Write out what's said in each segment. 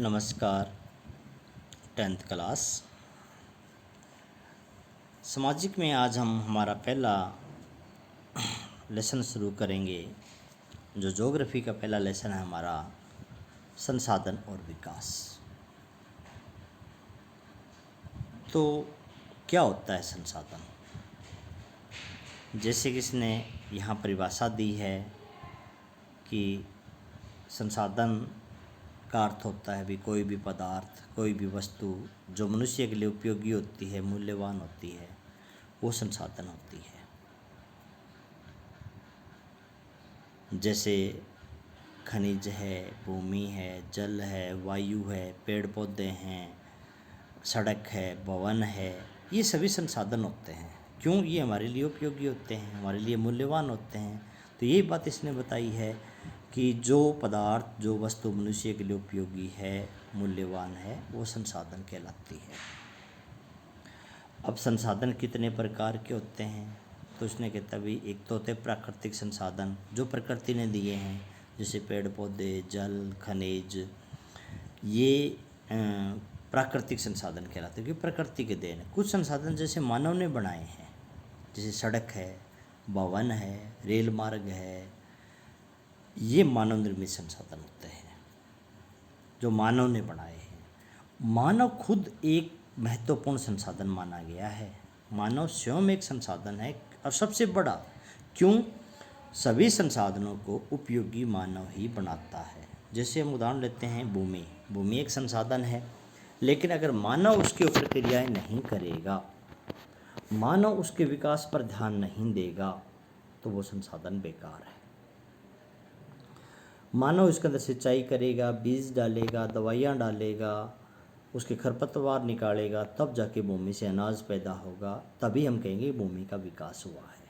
नमस्कार। 10th class सामाजिक में आज हम हमारा पहला लेसन शुरू करेंगे। जो ज्योग्राफी का पहला लेसन है हमारा संसाधन और विकास। तो क्या होता है संसाधन? जैसे कि इसने यहाँ परिभाषा दी है कि संसाधन का अर्थ होता है भी कोई भी पदार्थ, कोई भी वस्तु जो मनुष्य के लिए उपयोगी होती है, मूल्यवान होती है, वो संसाधन होती है। जैसे खनिज है, भूमि है, जल है, वायु है, पेड़ पौधे हैं, सड़क है, भवन है, ये सभी संसाधन होते हैं। क्यों? ये हमारे लिए उपयोगी होते हैं, हमारे लिए मूल्यवान होते हैं। तो यही बात इसने बताई है कि जो पदार्थ, जो वस्तु मनुष्य के लिए उपयोगी है, मूल्यवान है, वो संसाधन कहलाती है। अब संसाधन कितने प्रकार के होते हैं? तो उसने कहता भी एक तो होते प्राकृतिक संसाधन जो प्रकृति ने दिए हैं, जैसे पेड़ पौधे, जल, खनिज, ये प्राकृतिक संसाधन कहलाते हैं क्योंकि प्रकृति के देन है। कुछ संसाधन जैसे मानव ने बनाए हैं, जैसे सड़क है, भवन है, रेल मार्ग है, ये मानव निर्मित संसाधन होते हैं जो मानव ने बनाए हैं। मानव खुद एक महत्वपूर्ण संसाधन माना गया है। मानव स्वयं एक संसाधन है और सबसे बड़ा। क्यों? सभी संसाधनों को उपयोगी मानव ही बनाता है। जैसे हम उदाहरण लेते हैं भूमि। भूमि एक संसाधन है, लेकिन अगर मानव उसके ऊपर क्रियाएं नहीं करेगा, मानव उसके विकास पर ध्यान नहीं देगा, तो वो संसाधन बेकार है। मानव इसके अंदर सिंचाई करेगा, बीज डालेगा, दवाइयाँ डालेगा, उसके खरपतवार निकालेगा, तब जाके भूमि से अनाज पैदा होगा, तभी हम कहेंगे भूमि का विकास हुआ है।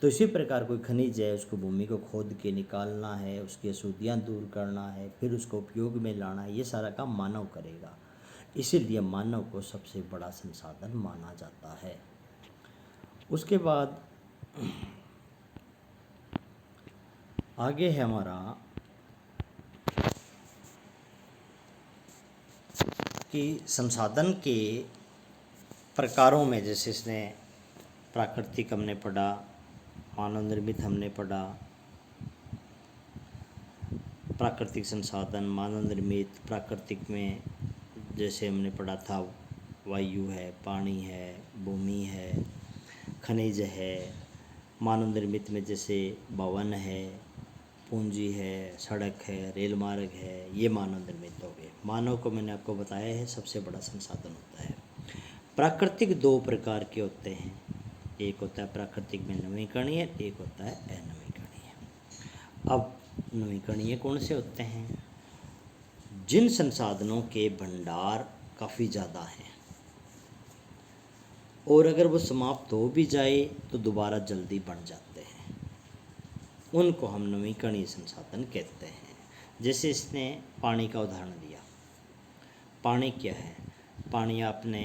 तो इसी प्रकार कोई खनिज है, उसको भूमि को खोद के निकालना है, उसकी अशुद्धियाँ दूर करना है, फिर उसको उपयोग में लाना है, ये सारा काम मानव करेगा। इसीलिए मानव को सबसे बड़ा संसाधन माना जाता है। उसके बाद आगे है हमारा कि संसाधन के प्रकारों में, जैसे इसने प्राकृतिक हमने पढ़ा, मानव निर्मित हमने पढ़ा, प्राकृतिक संसाधन, मानव निर्मित। प्राकृतिक में जैसे हमने पढ़ा था वायु है, पानी है, भूमि है, खनिज है। मानव निर्मित में जैसे भवन है, पूंजी है, सड़क है, रेल मार्ग है, ये मानव निर्मित हो गए। मानव को मैंने आपको बताया है सबसे बड़ा संसाधन होता है। प्राकृतिक दो प्रकार के होते हैं, एक होता है प्राकृतिक में नवीकरणीय, एक होता है अनवीकरणीय। अब नवीकरणीय कौन से होते हैं? जिन संसाधनों के भंडार काफ़ी ज़्यादा हैं और अगर वो समाप्त हो भी जाए तो दोबारा जल्दी बन जाते हैं, उनको हम नवीकरणीय संसाधन कहते हैं। जैसे इसने पानी का उदाहरण दिया। पानी क्या है? पानी आपने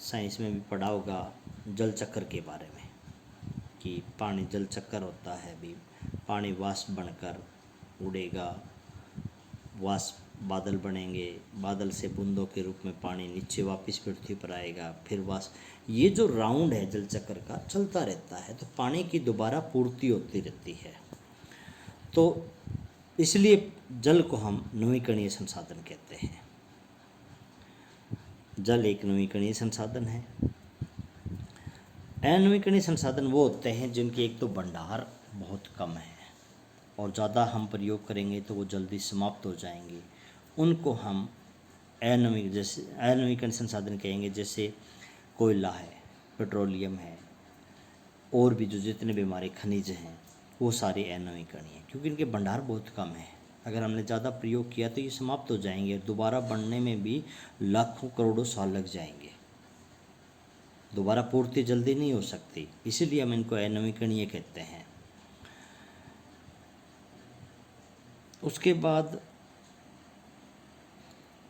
साइंस में भी पढ़ा होगा, जल चक्र के बारे में, कि पानी जल चक्कर होता है भी। पानी वाष्प बनकर उड़ेगा, वाष्प बादल बनेंगे, बादल से बूंदों के रूप में पानी नीचे वापस पृथ्वी पर आएगा, फिर वाष्प। ये जो राउंड है जल चक्र का चलता रहता है, तो पानी की दोबारा पूर्ति होती रहती है। तो इसलिए जल को हम नवीकरणीय संसाधन कहते हैं। जल एक नवीकरणीय संसाधन है। अनवीकरणीय संसाधन वो होते हैं जिनके एक तो भंडार बहुत कम है और ज़्यादा हम प्रयोग करेंगे तो वो जल्दी समाप्त हो जाएंगे, उनको हम अनवीकरणीय संसाधन कहेंगे। जैसे कोयला है, पेट्रोलियम है, और भी जो जितने भी हमारे खनिज हैं वो सारे अनवीकरणीय हैं, क्योंकि इनके भंडार बहुत कम है। अगर हमने ज़्यादा प्रयोग किया तो ये समाप्त हो जाएंगे, दोबारा बनने में भी लाखों करोड़ों साल लग जाएंगे, दोबारा पूर्ति जल्दी नहीं हो सकती, इसीलिए हम इनको अनवीकरणीय कहते हैं। उसके बाद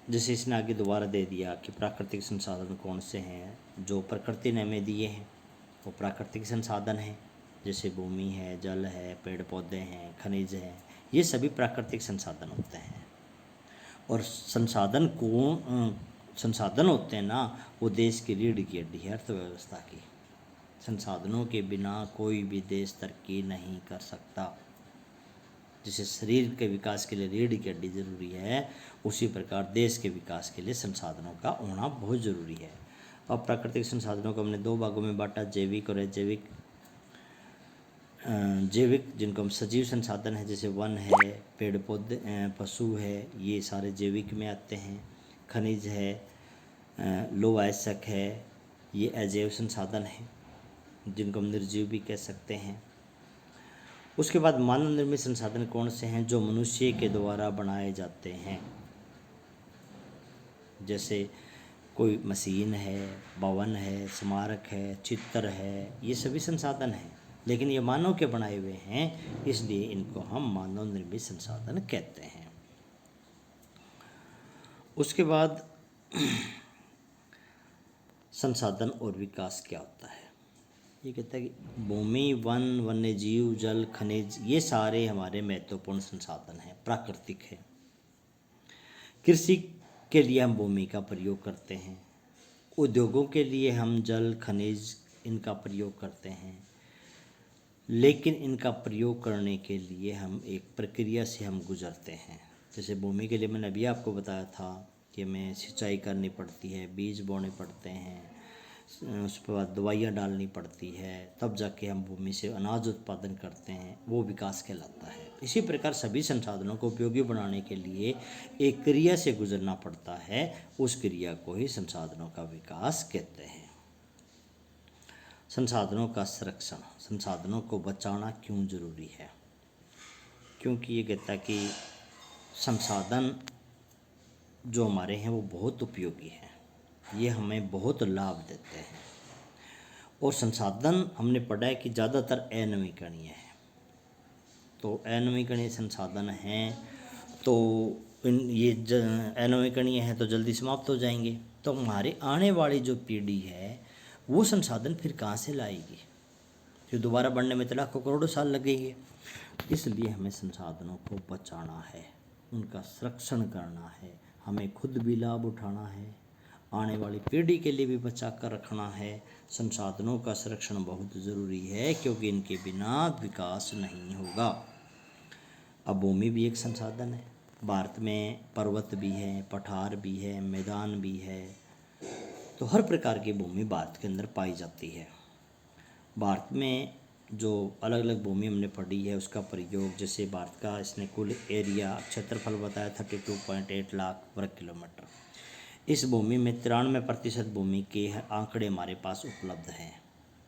जैसे इसने आगे दोबारा दे दिया कि प्राकृतिक संसाधन कौन से हैं? जो प्रकृति ने हमें दिए हैं वो प्राकृतिक संसाधन हैं, जैसे भूमि है, जल है, पेड़ पौधे हैं, खनिज हैं, ये सभी प्राकृतिक संसाधन होते हैं। और संसाधन होते हैं ना, वो देश की रीढ़ की हड्डी है अर्थव्यवस्था की। संसाधनों के बिना कोई भी देश तरक्की नहीं कर सकता। जैसे शरीर के विकास के लिए रीढ़ की हड्डी जरूरी है, उसी प्रकार देश के विकास के लिए संसाधनों का होना बहुत ज़रूरी है। अब प्राकृतिक संसाधनों को हमने दो भागों में बांटा, जैविक और अजैविक। जैविक जिनको हम सजीव संसाधन है, जैसे वन है, पेड़ पौधे, पशु है, ये सारे जैविक में आते हैं। खनिज है, लौह अयस्क है, ये अजैव संसाधन है जिनको हम निर्जीव भी कह सकते हैं। उसके बाद मानव निर्मित संसाधन कौन से हैं? जो मनुष्य के द्वारा बनाए जाते हैं, जैसे कोई मशीन है, भवन है, स्मारक है, चित्र है, ये सभी संसाधन हैं, लेकिन ये मानव के बनाए हुए हैं, इसलिए इनको हम मानव निर्मित संसाधन कहते हैं। उसके बाद संसाधन और विकास क्या होता है? ये कहता है कि भूमि, वन, वन्य जीव, जल, खनिज, ये सारे हमारे महत्वपूर्ण संसाधन हैं, प्राकृतिक है। कृषि के लिए हम भूमि का प्रयोग करते हैं, उद्योगों के लिए हम जल, खनिज, इनका प्रयोग करते हैं, लेकिन इनका प्रयोग करने के लिए हम एक प्रक्रिया से हम गुजरते हैं। जैसे भूमि के लिए मैंने अभी आपको बताया था कि हमें सिंचाई करनी पड़ती है, बीज बोने पड़ते हैं, उसके बाद दवाइयाँ डालनी पड़ती है, तब जाके हम भूमि से अनाज उत्पादन करते हैं, वो विकास कहलाता है। इसी प्रकार सभी संसाधनों को उपयोगी बनाने के लिए एक क्रिया से गुजरना पड़ता है, उस क्रिया को ही संसाधनों का विकास कहते हैं। संसाधनों का संरक्षण, संसाधनों को बचाना क्यों जरूरी है? क्योंकि ये कहता है कि संसाधन जो हमारे हैं वो बहुत उपयोगी हैं, ये हमें बहुत लाभ देते हैं। और संसाधन हमने पढ़ा है कि ज़्यादातर अनवीकरणीय है, तो अनवीकरणीय संसाधन हैं तो ये अनवीकरणीय हैं तो जल्दी समाप्त हो जाएंगे, तो हमारे आने वाली जो पीढ़ी है वो संसाधन फिर कहाँ से लाएगी? फिर दोबारा बढ़ने में तो लाखों करोड़ों साल लगेंगे। इसलिए हमें संसाधनों को बचाना है, उनका संरक्षण करना है, हमें खुद भी लाभ उठाना है, आने वाली पीढ़ी के लिए भी बचा कर रखना है। संसाधनों का संरक्षण बहुत ज़रूरी है, क्योंकि इनके बिना विकास नहीं होगा। अब भूमि भी एक संसाधन है। भारत में पर्वत भी है, पठार भी है, मैदान भी है, तो हर प्रकार की भूमि भारत के अंदर पाई जाती है। भारत में जो अलग अलग भूमि हमने पढ़ी है उसका प्रयोग, जैसे भारत का इसने कुल एरिया क्षेत्रफल बताया 32.8 लाख वर्ग किलोमीटर। इस भूमि में 93% भूमि के आंकड़े हमारे पास उपलब्ध हैं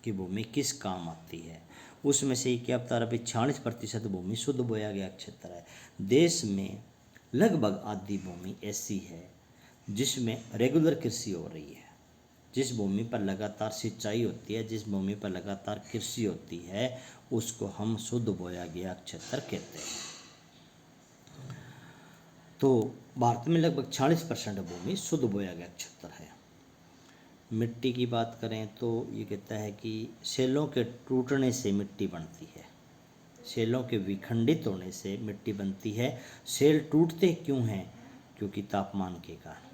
कि भूमि किस काम आती है। उसमें से क्या बता रहा, 46% भूमि शुद्ध बोया गया क्षेत्र है। देश में लगभग आधी भूमि ऐसी है जिसमें रेगुलर कृषि हो रही है, जिस भूमि पर लगातार सिंचाई होती है, जिस भूमि पर लगातार कृषि होती है, उसको हम शुद्ध बोया गया क्षेत्र कहते हैं। तो भारत में लगभग 46% भूमि शुद्ध बोया गया क्षेत्र है। मिट्टी की बात करें तो ये कहता है कि सेलों के टूटने से मिट्टी बनती है, सेलों के विखंडित होने से मिट्टी बनती है। सेल टूटते क्यों हैं? क्योंकि तापमान के कारण।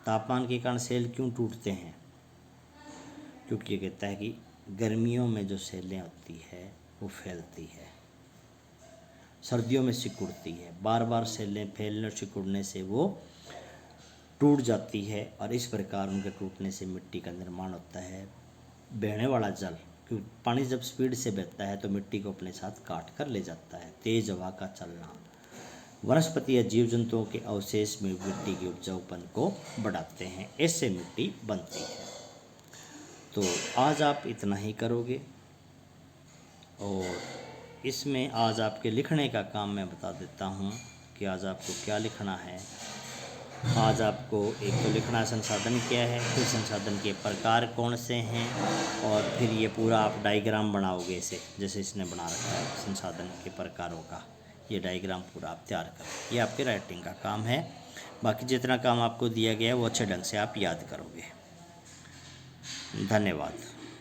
तापमान के कारण सेल क्यों टूटते हैं? क्योंकि ये कहता है कि गर्मियों में जो सेलें होती है वो फैलती है, सर्दियों में सिकुड़ती है, बार बार सेलें फैलने और सिकुड़ने से वो टूट जाती है, और इस प्रकार उनके टूटने से मिट्टी का निर्माण होता है। बहने वाला जल, क्योंकि पानी जब स्पीड से बहता है तो मिट्टी को अपने साथ काट कर ले जाता है। तेज हवा का चलना, वनस्पति या जीव जंतुओं के अवशेष में मिट्टी के उपजाऊपन को बढ़ाते हैं, इससे मिट्टी बनती है। तो आज आप इतना ही करोगे, और इसमें आज आपके लिखने का काम मैं बता देता हूँ कि आज आपको क्या लिखना है। आज आपको एक तो लिखना है संसाधन क्या है, फिर संसाधन के प्रकार कौन से हैं, और फिर ये पूरा आप डायग्राम बनाओगे इसे, जैसे इसने बना रखा है संसाधन के प्रकारों का, ये डायग्राम पूरा आप तैयार करें। ये आपके राइटिंग का काम है। बाकी जितना काम आपको दिया गया है वो अच्छे ढंग से आप याद करोगे। धन्यवाद।